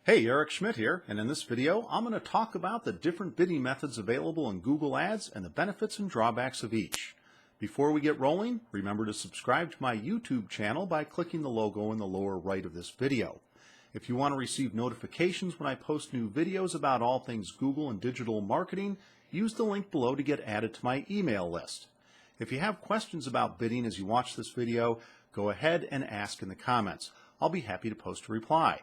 Hey, Eric Schmidt here, and in this video I'm going to talk about the different bidding methods available in Google Ads and the benefits and drawbacks of each. Before we get rolling, remember to subscribe to my YouTube channel by clicking the logo in the lower right of this video. If you want to receive notifications when I post new videos about all things Google and digital marketing, use the link below to get added to my email list. If you have questions about bidding as you watch this video, go ahead and ask in the comments. I'll be happy to post a reply.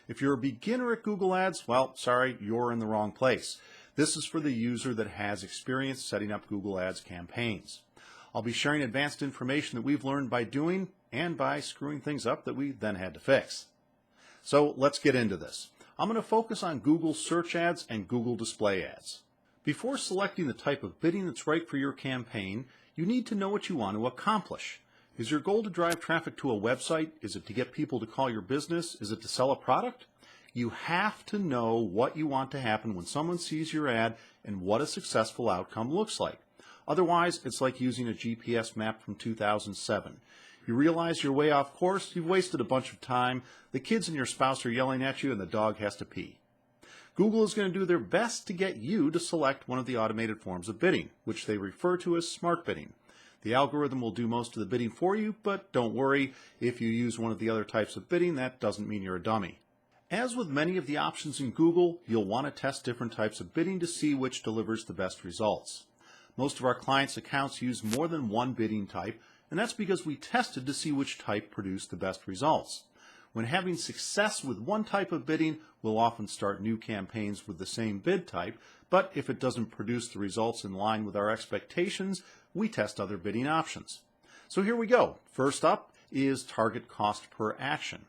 If you're a beginner at Google Ads, well, sorry, you're in the wrong place. This is for the user that has experience setting up Google Ads campaigns. I'll be sharing advanced information that we've learned by doing and by screwing things up that we then had to fix. So let's get into this. I'm going to focus on Google Search Ads and Google Display Ads. Before selecting the type of bidding that's right for your campaign, you need to know what you want to accomplish. Is your goal to drive traffic to a website? Is it to get people to call your business? Is it to sell a product? You have to know what you want to happen when someone sees your ad and what a successful outcome looks like. Otherwise, it's like using a GPS map from 2007. You realize you're way off course, you've wasted a bunch of time, the kids and your spouse are yelling at you, and the dog has to pee. Google is going to do their best to get you to select one of the automated forms of bidding, which they refer to as smart bidding. The algorithm will do most of the bidding for you, but don't worry, if you use one of the other types of bidding, that doesn't mean you're a dummy. As with many of the options in Google, you'll want to test different types of bidding to see which delivers the best results. Most of our clients' accounts use more than one bidding type, and that's because we tested to see which type produced the best results. When having success with one type of bidding, we'll often start new campaigns with the same bid type, but if it doesn't produce the results in line with our expectations, we test other bidding options. So here we go. First up is target cost per action.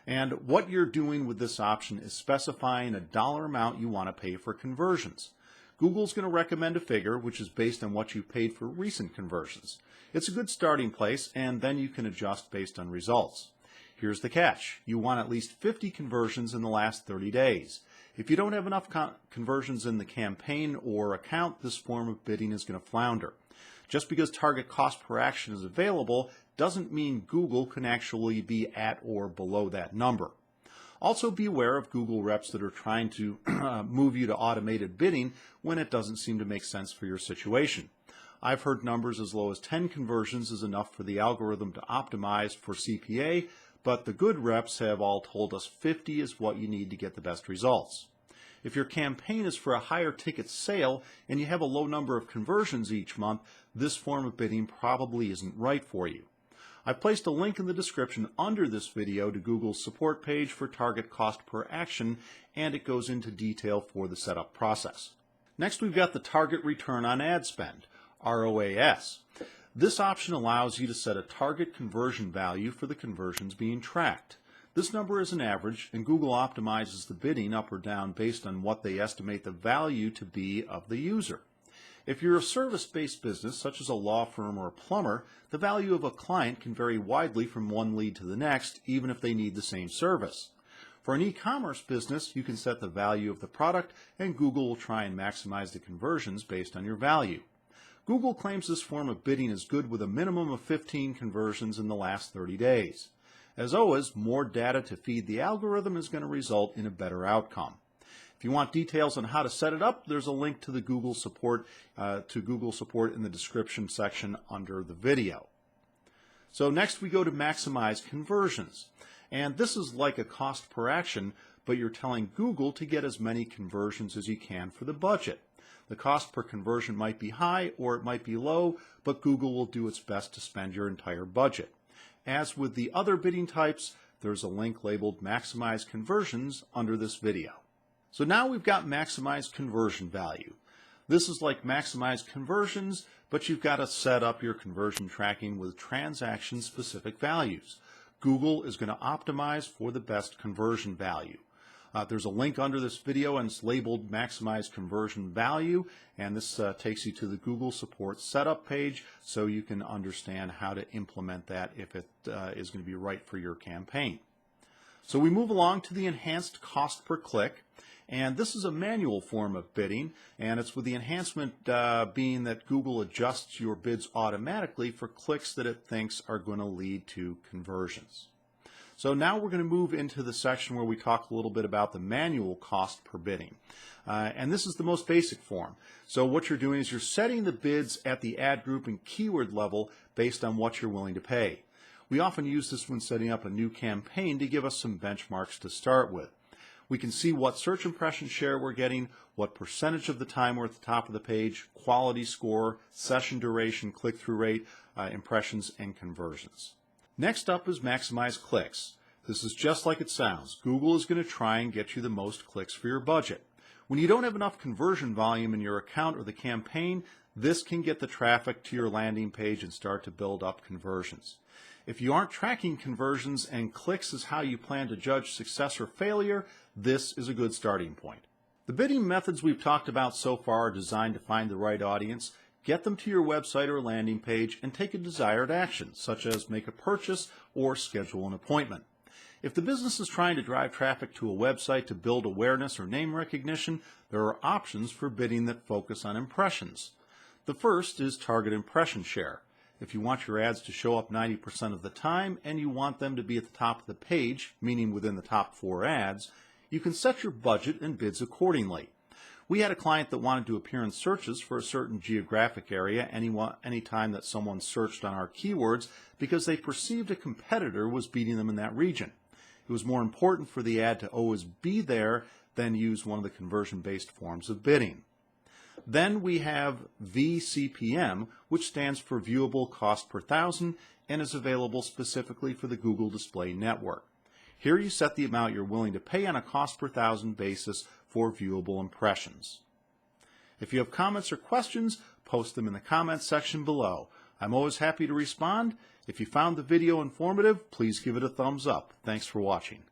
And what you're doing with this option is specifying a dollar amount you want to pay for conversions. Google's going to recommend a figure which is based on what you paid for recent conversions. It's a good starting place, and then you can adjust based on results. Here's the catch. You want at least 50 conversions in the last 30 days. If you don't have enough conversions in the campaign or account, this form of bidding is going to flounder. Just because target cost per action is available doesn't mean Google can actually be at or below that number. Also be aware of Google reps that are trying to move you to automated bidding when it doesn't seem to make sense for your situation. I've heard numbers as low as 10 conversions is enough for the algorithm to optimize for CPA, but the good reps have all told us 50 is what you need to get the best results. If your campaign is for a higher ticket sale and you have a low number of conversions each month, this form of bidding probably isn't right for you. I've placed a link in the description under this video to Google's support page for target cost per action, and it goes into detail for the setup process. Next, we've got the target return on ad spend, ROAS. This option allows you to set a target conversion value for the conversions being tracked. This number is an average, and Google optimizes the bidding up or down based on what they estimate the value to be of the user. If you're a service-based business, such as a law firm or a plumber, the value of a client can vary widely from one lead to the next, even if they need the same service. For an e-commerce business, you can set the value of the product, and Google will try and maximize the conversions based on your value. Google claims this form of bidding is good with a minimum of 15 conversions in the last 30 days. As always, more data to feed the algorithm is going to result in a better outcome. If you want details on how to set it up, there's a link to the Google support in the description section under the video. So next we go to maximize conversions. And this is like a cost per action, but you're telling Google to get as many conversions as you can for the budget. The cost per conversion might be high or it might be low, but Google will do its best to spend your entire budget. As with the other bidding types, there's a link labeled Maximize Conversions under this video. So now we've got Maximize Conversion Value. This is like Maximize Conversions, but you've got to set up your conversion tracking with transaction-specific values. Google is going to optimize for the best conversion value. There's a link under this video, and it's labeled Maximize Conversion Value, and this takes you to the Google Support Setup page so you can understand how to implement that if it is going to be right for your campaign. So we move along to the Enhanced Cost Per Click, and this is a manual form of bidding, and it's with the enhancement being that Google adjusts your bids automatically for clicks that it thinks are going to lead to conversions. So now we're going to move into the section where we talk a little bit about the manual cost per bidding. And this is the most basic form. So what you're doing is you're setting the bids at the ad group and keyword level based on what you're willing to pay. We often use this when setting up a new campaign to give us some benchmarks to start with. We can see what search impression share we're getting, what percentage of the time we're at the top of the page, quality score, session duration, click-through rate, impressions, and conversions. Next up is maximize clicks. This is just like it sounds. Google is going to try and get you the most clicks for your budget. When you don't have enough conversion volume in your account or the campaign, this can get the traffic to your landing page and start to build up conversions. If you aren't tracking conversions and clicks is how you plan to judge success or failure, this is a good starting point. The bidding methods we've talked about so far are designed to find the right audience, get them to your website or landing page, and take a desired action, such as make a purchase or schedule an appointment. If the business is trying to drive traffic to a website to build awareness or name recognition, there are options for bidding that focus on impressions. The first is target impression share. If you want your ads to show up 90% of the time and you want them to be at the top of the page, meaning within the top 4 ads, you can set your budget and bids accordingly. We had a client that wanted to appear in searches for a certain geographic area any time that someone searched on our keywords because they perceived a competitor was beating them in that region. It was more important for the ad to always be there than use one of the conversion-based forms of bidding. Then we have VCPM, which stands for Viewable Cost Per Thousand and is available specifically for the Google Display Network. Here you set the amount you're willing to pay on a cost per thousand basis for viewable impressions. If you have comments or questions, post them in the comments section below. I'm always happy to respond. If you found the video informative, please give it a thumbs up. Thanks for watching.